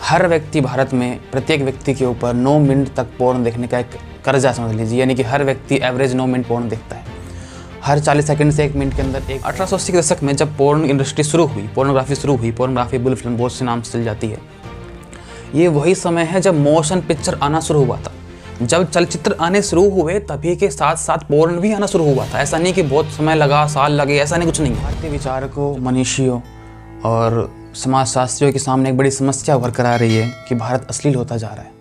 हर व्यक्ति भारत में प्रत्येक व्यक्ति के ऊपर 9 मिनट तक पोर्न देखने का एक कर्जा समझ लीजिए, यानी कि हर व्यक्ति एवरेज 9 मिनट पोर्न देखता है। हर 40 सेकंड से 1 मिनट के अंदर 1880 के दशक में जब पोर्न इंडस्ट्री शुरू हुई, पोर्नोग्राफी शुरू हुई, पोर्नोग्राफी बुल फिल्म बहुत से नाम से चल जाती है। ये वही समय है जब मोशन पिक्चर आना शुरू हुआ था। जब चलचित्र आने शुरू हुए तभी के साथ साथ पोर्न भी आना शुरू हुआ था। ऐसा नहीं कि बहुत समय लगा, साल लगे, ऐसा नहीं, कुछ नहीं। भारतीय विचारकों, मनीषियों और समाजशास्त्रियों के सामने एक बड़ी समस्या उभर कर आ रही है कि भारत अश्लील होता जा रहा है।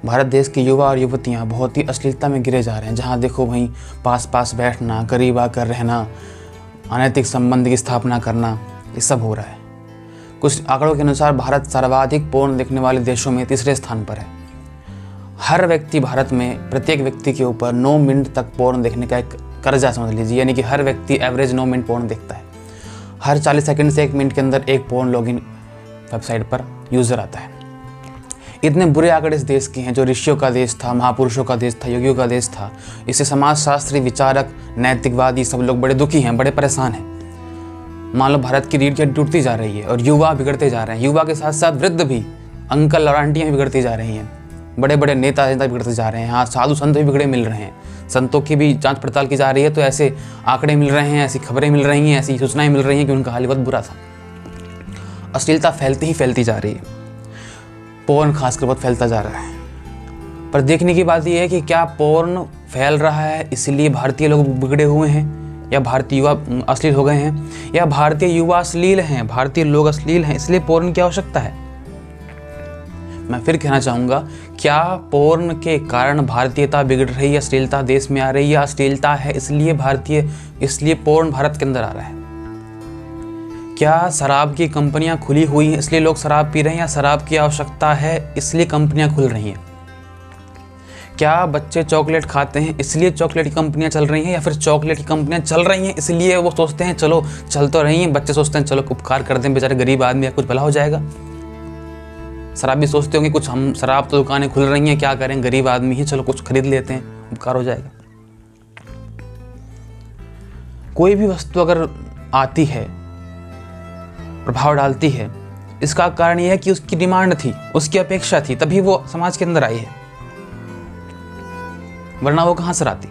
भारत देश के युवा और युवतियाँ बहुत ही अश्लीलता में गिरे जा रहे हैं। जहाँ देखो वहीं पास पास बैठना, करीब आकर रहना, अनैतिक संबंध की स्थापना करना, ये सब हो रहा है। कुछ आंकड़ों के अनुसार भारत सर्वाधिक पोर्न देखने वाले देशों में 3रे स्थान पर है। हर व्यक्ति भारत में प्रत्येक व्यक्ति के ऊपर 9 मिनट तक पोर्न देखने का एक कर्जा समझ लीजिए, यानी कि हर व्यक्ति एवरेज 9 मिनट पोर्न देखता है। हर 40 सेकंड से 1 मिनट के अंदर एक पोर्न लॉगिन वेबसाइट पर यूज़र आता है। इतने बुरे आंकड़े इस देश के हैं, जो ऋषियों का देश था, महापुरुषों का देश था, योगियों का देश था। इससे समाजशास्त्री, विचारक, नैतिकवादी सब लोग बड़े दुखी हैं, बड़े परेशान हैं। मान लो भारत की रीढ़ की हड्डी टूटती जा रही है और युवा बिगड़ते जा रहे हैं। युवा के साथ साथ वृद्ध भी, अंकल और आंटियाँ भी बिगड़ती जा रही हैं। बड़े बड़े नेता बिगड़ते जा रहे हैं। हाँ, साधु संत भी बिगड़े मिल रहे हैं। संतों की भी जांच पड़ताल की जा रही है, तो ऐसे आंकड़े मिल रहे हैं, ऐसी खबरें मिल रही हैं, ऐसी सूचनाएं मिल रही हैं कि उनका हाल बहुत बुरा था। अश्लीलता फैलती ही फैलती जा रही है। पोर्न खासकर बहुत फैलता जा रहा है। पर देखने की बात यह है कि क्या पोर्न फैल रहा है इसलिए भारतीय लोग बिगड़े हुए हैं, या भारतीय युवा अश्लील हो गए हैं, या भारतीय युवा अश्लील हैं, भारतीय लोग अश्लील हैं इसलिए पोर्न की आवश्यकता है। मैं फिर कहना चाहूँगा, क्या पोर्न के कारण भारतीयता बिगड़ रही है, अश्लीलता देश में आ रही है, या अश्लीलता है इसलिए पोर्न भारत के अंदर आ रहा है? क्या शराब की कंपनियां खुली हुई हैं इसलिए लोग शराब पी रहे हैं, या शराब की आवश्यकता है इसलिए कंपनियां खुल रही हैं? क्या बच्चे चॉकलेट खाते हैं इसलिए चॉकलेट की कंपनियां चल रही हैं, या फिर चॉकलेट की कंपनियां चल रही हैं इसलिए वो सोचते हैं चलो चल तो रही हैं, बच्चे सोचते हैं चलो उपकार कर दें बेचारे गरीब आदमी या कुछ भला हो जाएगा। शराब भी सोचते होंगे कुछ हम शराब तो दुकानें खुल रही हैं, क्या करें, गरीब आदमी ही, चलो कुछ खरीद लेते हैं, उपकार हो जाएगा। कोई भी वस्तु अगर आती है, प्रभाव डालती है, इसका कारण यह है कि उसकी डिमांड थी, उसकी अपेक्षा थी, तभी वो समाज के अंदर आई है, वरना वो कहां से आती।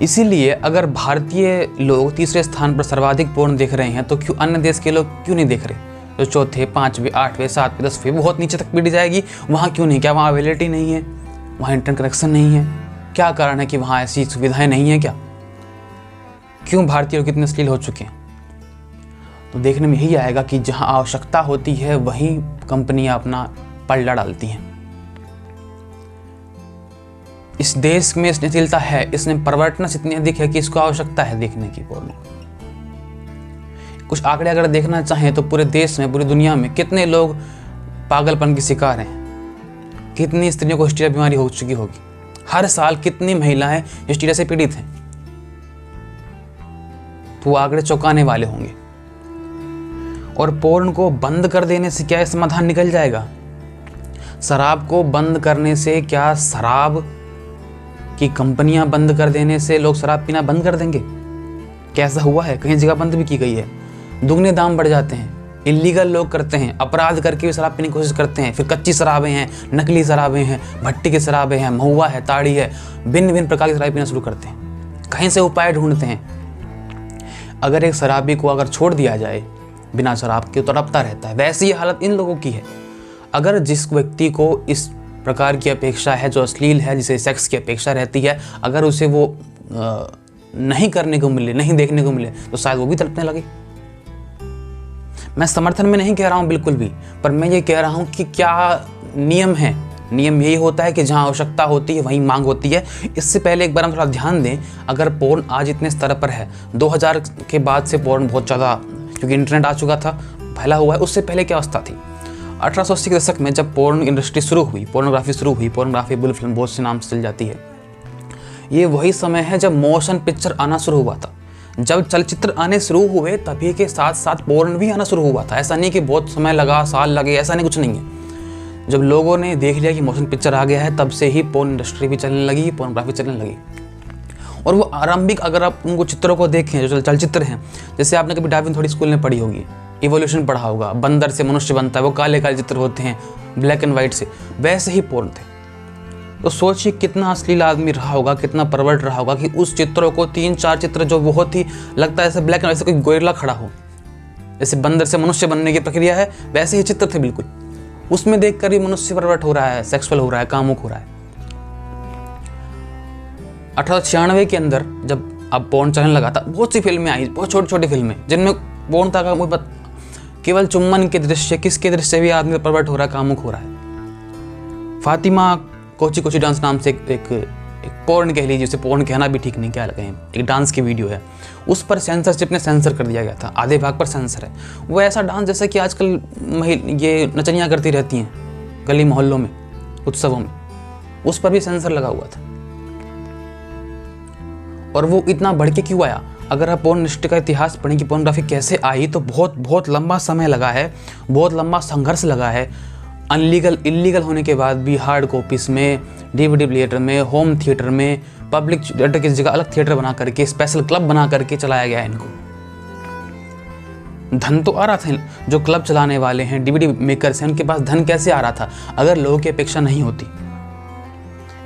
इसीलिए अगर भारतीय लोग 3रे स्थान पर सर्वाधिक पोर्न देख रहे हैं तो क्यों अन्य देश के लोग क्यों नहीं देख रहे? जो 4थे, 5वें, 8वें, 7वें, 10वें, बहुत नीचे तक पीढ़ी जाएगी, वहाँ क्यों नहीं? क्या वहाँ अवेलेबिलिटी नहीं है, वहाँ इंटरनेट कनेक्शन नहीं है? क्या कारण है कि वहाँ ऐसी सुविधाएं नहीं है क्या? क्यों भारतीय लोग कितने अश्लील हो चुके हैं? तो देखने में यही आएगा कि जहाँ आवश्यकता होती है वहीं कंपनियां अपना पलड़ा डालती हैं। इस देश में अश्लीलता है, इसमें परवर्टनेस इतनी अधिक है कि इसको आवश्यकता है देखने की पोर्न। कुछ आंकड़े अगर देखना चाहें तो पूरे देश में, पूरी दुनिया में कितने लोग पागलपन के शिकार हैं, कितनी स्त्रियों को हिस्टीरिया बीमारी हो चुकी होगी, हर साल कितनी महिलाएं हिस्टीरिया से पीड़ित हैं, तो वो आंकड़े चौंकाने वाले होंगे। और पोर्न को बंद कर देने से क्या समाधान निकल जाएगा? शराब को बंद करने से क्या शराब की कंपनियां बंद कर देने से लोग शराब पीना बंद कर देंगे? कैसा हुआ है, कहीं जगह बंद भी की गई है। दुगने दाम बढ़ जाते हैं, इलीगल लोग करते हैं, अपराध करके भी शराब पीने की कोशिश करते हैं। फिर कच्ची शराबें हैं, नकली शराबें हैं, भट्टी की शराबें हैं, महुआ है, ताड़ी है, भिन्न भिन्न प्रकार की शराब पीना शुरू करते हैं, कहीं से उपाय ढूंढते हैं। अगर एक शराबी को अगर छोड़ दिया जाए बिना शराब के, तो तड़पता रहता है। वैसी ही हालत इन लोगों की है। अगर जिस व्यक्ति को इस प्रकार की अपेक्षा है, जो अश्लील है, जिसे सेक्स की अपेक्षा रहती है, अगर उसे वो नहीं करने को मिले, नहीं देखने को मिले, तो शायद वो भी तड़पने लगे। मैं समर्थन में नहीं कह रहा हूँ बिल्कुल भी, पर मैं ये कह रहा हूँ कि क्या नियम है। नियम यही होता है कि जहाँ आवश्यकता होती है वहीं मांग होती है। इससे पहले एक बार हम थोड़ा ध्यान दें, अगर पोर्न आज इतने स्तर पर है, 2000 के बाद से पोर्न बहुत ज़्यादा, क्योंकि इंटरनेट आ चुका था, फैला हुआ है। उससे पहले क्या अवस्था थी? 1880 के दशक में जब पोर्न इंडस्ट्री शुरू हुई, पोर्नोग्राफी शुरू हुई, पोर्नोग्राफी बुल फिल्म बहुत से नाम से चल जाती है। ये वही समय है जब मोशन पिक्चर आना शुरू हुआ था। जब चलचित्र आने शुरू हुए तभी के साथ साथ पोर्न भी आना शुरू हुआ था। ऐसा नहीं कि बहुत समय लगा, साल लगे, ऐसा नहीं, कुछ नहीं है। जब लोगों ने देख लिया कि मोशन पिक्चर आ गया है, तब से ही पोर्न इंडस्ट्री भी चलने लगी, पोर्नोग्राफी चलने लगी। और वो आरंभिक, अगर आप उनको चित्रों को देखें, जो चलचित्र हैं, जैसे आपने कभी डार्विन थोड़ी स्कूल में पढ़ी होगी, इवोल्यूशन पढ़ा होगा, बंदर से मनुष्य बनता है, वो काले काले चित्र होते हैं ब्लैक एंड वाइट से, वैसे ही पोर्न थे। तो सोचिए कितना अश्लील आदमी रहा होगा, कितना परवर्ट रहा होगा कि उस चित्रों को 3-4 चित्र जो बहुत ही लगता है जैसे ब्लैक एंड वाइट से कोई गोरिल्ला खड़ा हो, जैसे बंदर से मनुष्य बनने की प्रक्रिया है, वैसे ही चित्र थे बिल्कुल। उसमें देखकर भी मनुष्य परवर्ट हो रहा है, सेक्सुअल हो रहा है, कामुक हो रहा है। 1896 के अंदर जब अब पोर्न चलने लगा था, बहुत सी फिल्में आई, बहुत छोटी छोटी फिल्में जिनमें पोर्न था का केवल चुम्बन के दृश्य, किसके दृश्य भी आदमी परवर्ट हो रहा है, कामुक हो रहा है। फातिमा कोची कोची डांस नाम से एक पोर्न कह लीजिए, उसे पोर्न कहना भी ठीक नहीं, क्या लगे, एक डांस की वीडियो है, उस पर सेंसरशिप ने सेंसर कर दिया गया था, आधे भाग पर सेंसर है। वो ऐसा डांस जैसा कि आजकल ये नचनियाँ करती रहती हैं गली मोहल्लों में, उत्सवों में, उस पर भी सेंसर लगा हुआ था। और वो इतना बढ़ के क्यों आया? अगर आप पोर्न इंडस्ट्री का इतिहास पढ़ें कि पोर्नोग्राफी कैसे आई, तो बहुत बहुत लंबा समय लगा है, बहुत लंबा संघर्ष लगा है। इलीगल होने के बाद भी हार्ड कॉपीज में, DVD प्लेयर में, होम थिएटर में, पब्लिक थिएटर की जगह अलग थिएटर बना करके, स्पेशल क्लब बना करके चलाया गया है इनको। धन तो आ रहा था, जो क्लब चलाने वाले हैं, DVD मेकर्स हैं, उनके पास धन कैसे आ रहा था अगर लोगों की अपेक्षा नहीं होती?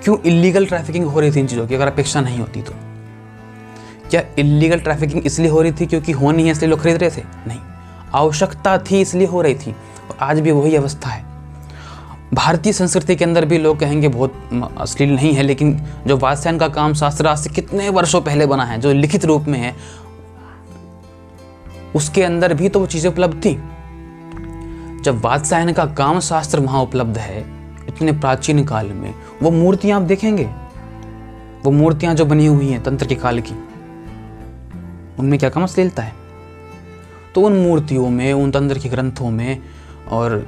क्यों इलीगल ट्रैफिकिंग हो रही थी इन चीज़ों की अगर अपेक्षा नहीं होती तो? क्या इलीगल ट्रैफिकिंग इसलिए हो रही थी क्योंकि होनी है इसलिए लोग खरीद रहे थे? नहीं, आवश्यकता थी इसलिए हो रही थी। और आज भी वही अवस्था है। भारतीय संस्कृति के अंदर भी लोग कहेंगे बहुत अश्लील नहीं है, लेकिन जो वात्स्यायन का काम शास्त्र आज से कितने वर्षों पहले बना है, जो लिखित रूप में है, उसके अंदर भी तो वो चीज़ें उपलब्ध थी। जब वात्स्यायन का काम शास्त्र वहाँ उपलब्ध है इतने प्राचीन काल में, वो मूर्तियाँ आप देखेंगे, वो मूर्तियाँ जो बनी हुई हैं तंत्र के काल की, उनमें क्या कम अश्लीलता है? तो उन मूर्तियों में, उन तंत्र के ग्रंथों में, और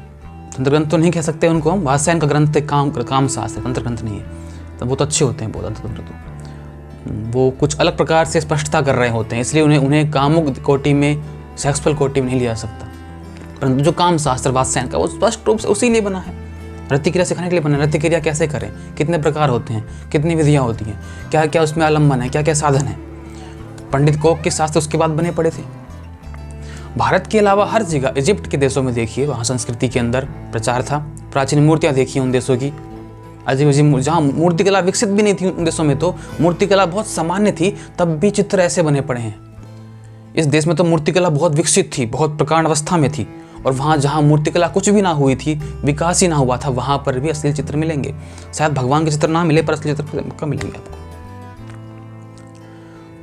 तंत्र ग्रंथ तो नहीं कह सकते उनको हम, वात्स्यायन का ग्रंथ काम शास्त्र, तंत्र ग्रंथ नहीं है, तो वो तो अच्छे होते हैं बहुत तंत्र, तो वो कुछ अलग प्रकार से स्पष्टता कर रहे होते हैं, इसलिए उन्हें कामुक कोटि में, सेक्सुअल कोटि में नहीं लिया जा सकता। परंतु जो काम शास्त्र वात्स्यायन का, वो स्पष्ट रूप से उसी लिए बना है, रति क्रिया सिखाने के लिए बना है। रति क्रिया कैसे करें, कितने प्रकार होते हैं, कितनी विधियाँ होती हैं, क्या क्या उसमें आलम्बन है, क्या क्या साधन है। पंडित कोक के शास्त्र उसके बाद बने पड़े थे। भारत के अलावा हर जगह, इजिप्ट के देशों में देखिए, वहाँ संस्कृति के अंदर प्रचार था। प्राचीन मूर्तियाँ देखिए उन देशों की, अजीब अजीब, जहाँ मूर्तिकला विकसित भी नहीं थी उन देशों में, तो मूर्तिकला बहुत सामान्य थी, तब भी चित्र ऐसे बने पड़े हैं। इस देश में तो मूर्तिकला बहुत विकसित थी, बहुत प्रकांड अवस्था में थी, और वहाँ जहाँ मूर्तिकला कुछ भी ना हुई थी, विकास ही ना हुआ था, वहाँ पर भी असली चित्र मिलेंगे। शायद भगवान के चित्र ना मिले, पर असली चित्र कब मिलेंगे आपको?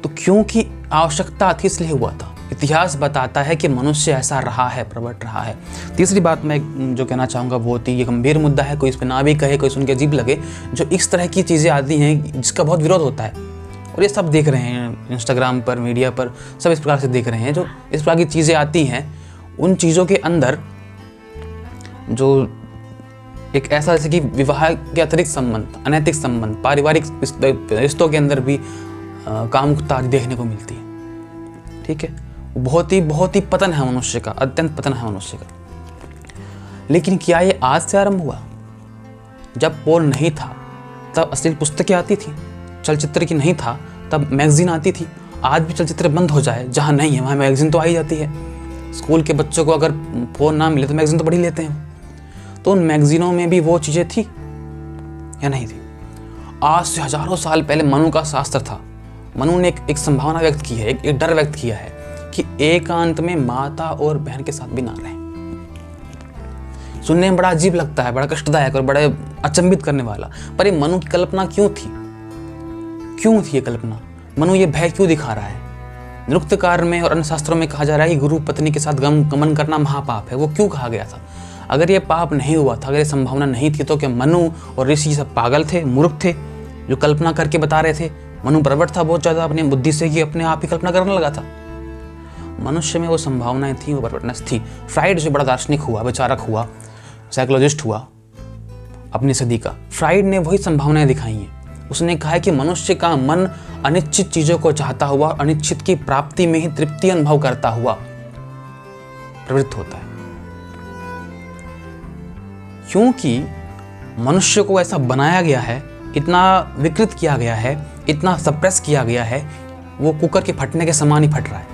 तो क्योंकि आवश्यकता थी इसलिए हुआ था। इतिहास बताता है कि मनुष्य ऐसा रहा है, प्रवट रहा है। तीसरी बात मैं जो कहना चाहूँगा वो होती है, ये गंभीर मुद्दा है, कोई इस पर ना भी कहे, कोई सुन के अजीब लगे, जो इस तरह की चीज़ें आती हैं जिसका बहुत विरोध होता है, और ये सब देख रहे हैं इंस्टाग्राम पर, मीडिया पर, सब इस प्रकार से देख रहे हैं। जो इस प्रकार की चीज़ें आती हैं, उन चीज़ों के अंदर जो एक ऐसा, जैसे कि विवाह के अतिरिक्त संबंध, अनैतिक संबंध, पारिवारिक रिश्तों के अंदर भी कामुकता देखने को मिलती है। ठीक है, बहुत ही पतन है मनुष्य का, अत्यंत पतन है मनुष्य का। लेकिन क्या ये आज से आरंभ हुआ? जब पोर्न नहीं था तब अश्लील पुस्तकें आती थी, चलचित्र की नहीं था तब मैगजीन आती थी। आज भी चलचित्र बंद हो जाए, जहाँ नहीं है वहाँ मैगजीन तो आ ही जाती है। स्कूल के बच्चों को अगर फोन ना मिले तो मैगजीन तो पढ़ ही लेते हैं। तो उन मैगजीनों में भी वो चीज़ें थी या नहीं थी? आज से हजारों साल पहले मनु का शास्त्र था। मनु ने एक संभावना व्यक्त की है, एक डर व्यक्त किया है कि एकांत में माता और बहन के साथ भी ना रहें। सुनने में बड़ा अजीब लगता है, बड़ा कष्टदायक और बड़ा अचंभित करने वाला, पर ये मनु की कल्पना क्यों थी? क्यों थी ये कल्पना? मनु ये भय क्यों दिखा रहा है? नृत्यकार में और अन्य शास्त्रों में कहा जा रहा है कि गुरु पत्नी के साथ गमन करना महापाप है। वो क्यों कहा गया था? अगर ये पाप नहीं हुआ था, अगर ये संभावना नहीं थी, तो क्या मनु और ऋषि सब पागल थे, मूर्ख थे, जो कल्पना करके बता रहे थे? मनु प्रवट था बहुत ज़्यादा अपनी बुद्धि से, कि अपने आप ही कल्पना करने लगा था। मनुष्य में वो संभावनाएं थी, वो प्रवटनेस थी। फ्राइड जो बड़ा दार्शनिक हुआ, विचारक हुआ, साइकोलॉजिस्ट हुआ अपनी सदी का, फ्राइड ने वही संभावनाएं दिखाई हैं। उसने कहा है कि मनुष्य का मन अनिश्चित चीज़ों को चाहता हुआ, अनिश्चित की प्राप्ति में ही तृप्ति अनुभव करता हुआ प्रवृत्त होता है। क्योंकि मनुष्य को ऐसा बनाया गया है, इतना विकृत किया गया है इतना सप्रेस किया गया है, वो कुकर के फटने के समान ही फट रहा है।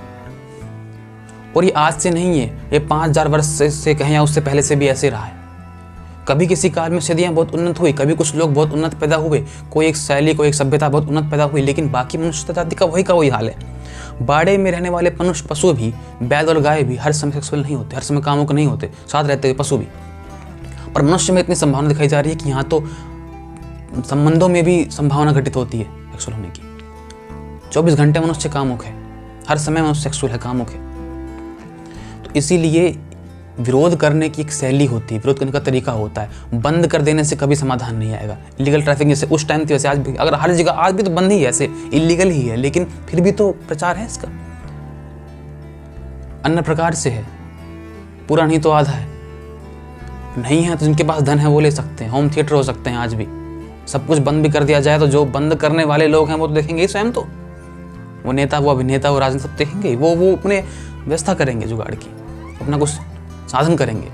और ये आज से नहीं है, ये 5000 वर्ष से कहें या उससे पहले से भी ऐसे रहा है। कभी किसी काल में सदियाँ बहुत उन्नत हुई, कभी कुछ लोग बहुत उन्नत पैदा हुए, कोई एक शैली, कोई एक सभ्यता बहुत उन्नत पैदा हुई, लेकिन बाकी मनुष्य जाति का वही हाल है। बाड़े में रहने वाले मनुष्य, पशु भी, बैल और गाय भी हर समय सक्सेसफुल नहीं होते, हर समय कामुक नहीं होते, साथ रहते हुए पशु भी। और मनुष्य में इतनी संभावना दिखाई जा रही है कि यहाँ तो संबंधों में भी संभावना घटित होती है सेक्सुअल होने की। 24 घंटे मनुष्य कामुक है, हर समय मनुष्य सेक्सुअल है, कामुक है। तो इसीलिए विरोध करने की एक शैली होती है, विरोध करने का तरीका होता है। बंद कर देने से कभी समाधान नहीं आएगा। इलीगल ट्रैफिक जैसे उस टाइम थी, वैसे आज भी, अगर हर जगह आज भी तो बंद ही है, ऐसे इलीगल ही है, लेकिन फिर भी तो प्रचार है इसका। अन्य प्रकार से है, पूरा नहीं तो आधा है। नहीं है तो जिनके पास धन है वो ले सकते हैं, होम थिएटर हो सकते हैं। आज भी सब कुछ बंद भी कर दिया जाए तो जो बंद करने वाले लोग हैं वो तो देखेंगे ही स्वयं, तो वो नेता, वो अभिनेता, वो राजनेता सब देखेंगे, वो अपने व्यवस्था करेंगे जुगाड़ की, अपना कुछ साधन करेंगे।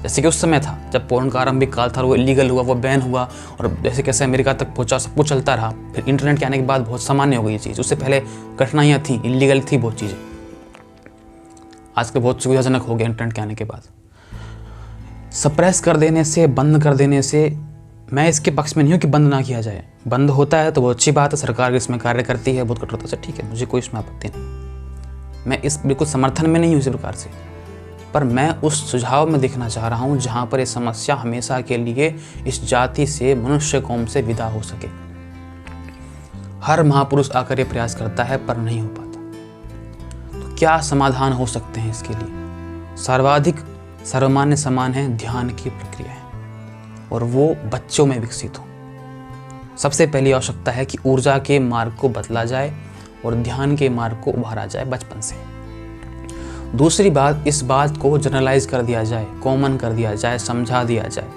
जैसे कि उस समय था जब पोर्न का आरंभिक काल था, वो इलीगल हुआ, वो बैन हुआ, और जैसे कैसे अमेरिका तक पहुंचा, सब कुछ चलता रहा। फिर इंटरनेट के आने के बाद बहुत सामान्य हो गई ये चीज़। उससे पहले कठिनाइयाँ थी, इलीगल थी बहुत चीज़ें। आज के बहुत सुविधाजनक हो गया इंटरनेट के आने के बाद। सप्रेस कर देने से, बंद कर देने से, मैं इसके पक्ष में नहीं हूँ कि बंद ना किया जाए। बंद होता है तो बहुत अच्छी बात है, सरकार इसमें कार्य करती है बहुत कठोरता से, ठीक है, मुझे कोई इसमें आपत्ति नहीं। मैं इस बिल्कुल समर्थन में नहीं हूँ इसी प्रकार से, पर मैं उस सुझाव में देखना चाह रहा हूँ जहाँ पर ये समस्या हमेशा के लिए इस जाति से, मनुष्य कौम से विदा हो सके। हर महापुरुष आकर ये प्रयास करता है पर नहीं हो पाता। तो क्या समाधान हो सकते हैं इसके लिए? सर्वाधिक सर्वमान्य समान है ध्यान की प्रक्रिया है, और वो बच्चों में विकसित हो। सबसे पहली आवश्यकता है कि ऊर्जा के मार्ग को बदला जाए और ध्यान के मार्ग को उभारा जाए बचपन से। दूसरी बात, इस बात को जनरलाइज कर दिया जाए, कॉमन कर दिया जाए, समझा दिया जाए,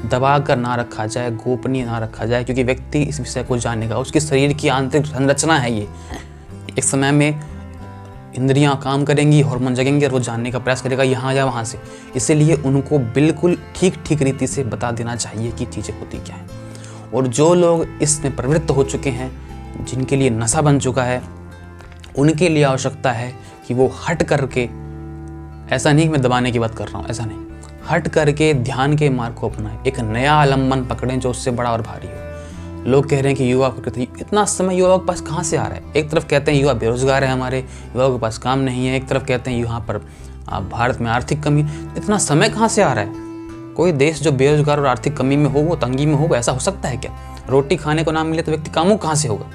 दबा कर ना रखा जाए, गोपनीय ना रखा जाए, क्योंकि व्यक्ति इस विषय को जानेगा। उसके शरीर की आंतरिक संरचना है ये। एक समय में इंद्रियां काम करेंगी, हार्मोन जगेंगे और वो जानने का प्रयास करेगा यहाँ या वहाँ से। इसीलिए उनको बिल्कुल ठीक रीति से बता देना चाहिए कि चीज़ें होती क्या हैं। और जो लोग इसमें प्रवृत्त हो चुके हैं, जिनके लिए नशा बन चुका है, उनके लिए आवश्यकता है कि वो हट करके, ऐसा नहीं मैं दबाने की बात कर रहा हूँ, ऐसा नहीं, हट करके ध्यान के मार्ग को अपनाएं, एक नया आलम्बन पकड़ें जो उससे बड़ा और भारी हो। लोग कह रहे हैं कि युवा प्रकृति, इतना समय युवा के पास कहाँ से आ रहा है? एक तरफ कहते हैं युवा बेरोजगार है, हमारे युवाओं के पास काम नहीं है, एक तरफ कहते हैं यहाँ पर भारत में आर्थिक कमी। इतना समय कहाँ से आ रहा है? कोई देश जो बेरोजगार और आर्थिक कमी में हो, वो तंगी में हो, ऐसा हो सकता है क्या? रोटी खाने को ना मिले तो व्यक्ति कामुक कहाँ से होगा?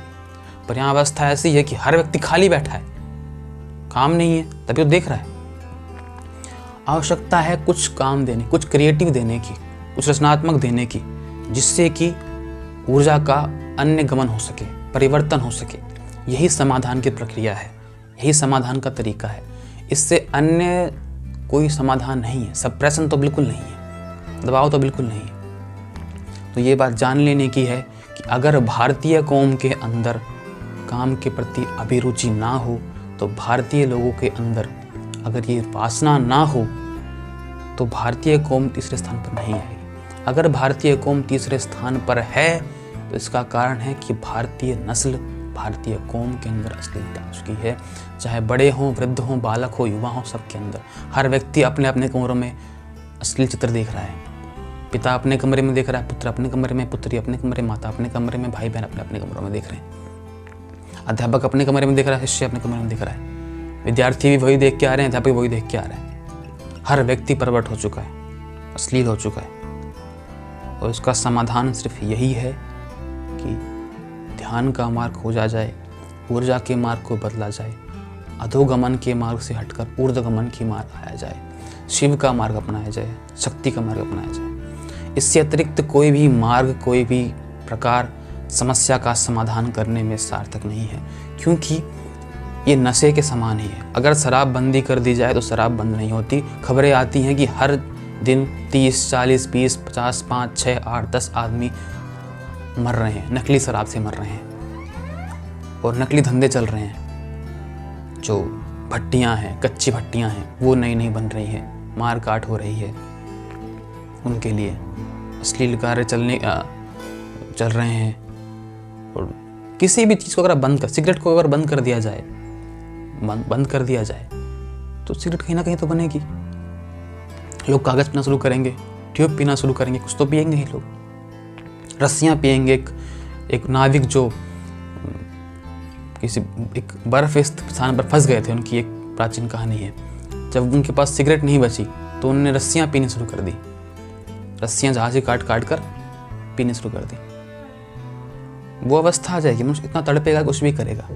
पर यहाँ अवस्था ऐसी है कि हर व्यक्ति खाली बैठा है, काम नहीं है, तभी तो देख रहा है। आवश्यकता है कुछ काम देने, कुछ क्रिएटिव देने की, कुछ रचनात्मक देने की, जिससे कि ऊर्जा का अन्य गमन हो सके, परिवर्तन हो सके। यही समाधान की प्रक्रिया है, यही समाधान का तरीका है। इससे अन्य कोई समाधान नहीं है। सप्रेशन तो बिल्कुल नहीं है, दबाव तो बिल्कुल नहीं है। तो ये बात जान लेने की है कि अगर भारतीय कौम के अंदर काम के प्रति अभिरुचि ना हो, तो भारतीय लोगों के अंदर अगर ये वासना ना हो, तो भारतीय कौम तीसरे स्थान पर नहीं आएगी। अगर भारतीय कौम तीसरे स्थान पर है तो इसका कारण है कि भारतीय नस्ल, भारतीय कौम के अंदर अश्लीलता आ चुकी है। चाहे बड़े हों, वृद्ध हों, बालक हो, युवा हो, सबके अंदर हर व्यक्ति अपने अपने कमरों में अश्लील चित्र देख रहा है। पिता अपने कमरे में देख रहा है, पुत्र अपने कमरे में, पुत्री अपने कमरे, माता अपने कमरे में, भाई बहन अपने अपने कमरों में देख रहे हैं। अध्यापक अपने कमरे में देख रहा है, शिष्य अपने कमरे में देख रहा है, विद्यार्थी भी वही देख के आ रहे हैं, अध्यापक वही देख के आ रहे हैं। हर व्यक्ति परवट हो चुका है, अश्लील हो चुका है। और इसका समाधान सिर्फ यही है कि ध्यान का मार्ग खोजा जाए, ऊर्जा के मार्ग को बदला जाए, अधोगमन के मार्ग से हटकर ऊर्ध्वगमन की मार्ग आया जाए, शिव का मार्ग अपनाया जाए, शक्ति का मार्ग अपनाया जाए। इससे अतिरिक्त कोई भी मार्ग, कोई भी प्रकार समस्या का समाधान करने में सार्थक नहीं है, क्योंकि ये नशे के समान ही है। अगर शराब बंदी कर दी जाए तो शराब बंद नहीं होती। खबरें आती हैं कि हर दिन 30, 40, 20, 50, 5, 6, 8, 10 आदमी मर रहे हैं, नकली शराब से मर रहे हैं, और नकली धंधे चल रहे हैं। जो भट्टियां हैं, कच्ची भट्टियां हैं, वो नई नई बन रही हैं, मार काट हो रही है, उनके लिए अश्लील कार्य चल रहे हैं। और किसी भी चीज़ को अगर बंद कर, सिगरेट को अगर बंद कर दिया जाए, बंद कर दिया जाए तो सिगरेट कहीं ना कहीं तो बनेगी। लोग कागज़ पीना शुरू करेंगे, ट्यूब पीना शुरू करेंगे, कुछ तो पिएंगे ही लोग, रस्सियाँ पिएंगे। एक नाविक जो किसी एक बर्फ स्थान पर फंस गए थे, उनकी एक प्राचीन कहानी है। जब उनके पास सिगरेट नहीं बची तो उन्होंने रस्सियाँ पीनी शुरू कर दी, रस्सियाँ जहाज से काट काट कर पीनी शुरू कर दी। वो अवस्था आ जाएगी, मनुष्य इतना तड़पेगा, कुछ भी करेगा।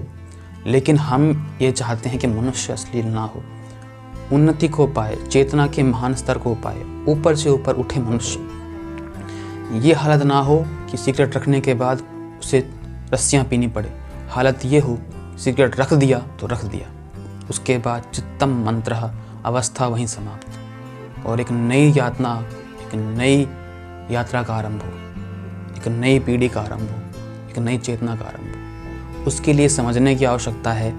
लेकिन हम ये चाहते हैं कि मनुष्य अश्लील ना हो, उन्नति को पाए, चेतना के महान स्तर को पाए, ऊपर से ऊपर उठे मनुष्य। ये हालत ना हो कि सिगरेट रखने के बाद उसे रस्सियाँ पीनी पड़े। हालत ये हो, सिगरेट रख दिया तो रख दिया, उसके बाद चित्तम मंत्रः, अवस्था वहीं समाप्त, और एक नई यातना, एक नई यात्रा का आरंभ हो, एक नई पीढ़ी का आरंभ हो, एक नई चेतना का आरंभ हो। उसके लिए समझने की आवश्यकता है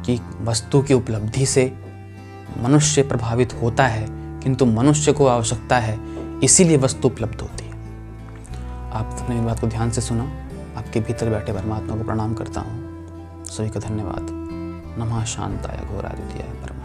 कि वस्तु की उपलब्धि से मनुष्य प्रभावित होता है, किंतु मनुष्य को आवश्यकता है, इसीलिए वस्तु उपलब्ध होती है। आप सबने इस बात को ध्यान से सुना। आपके भीतर बैठे परमात्मा को प्रणाम करता हूँ। सभी का धन्यवाद। नमः शांताय घोरादित्याय परम।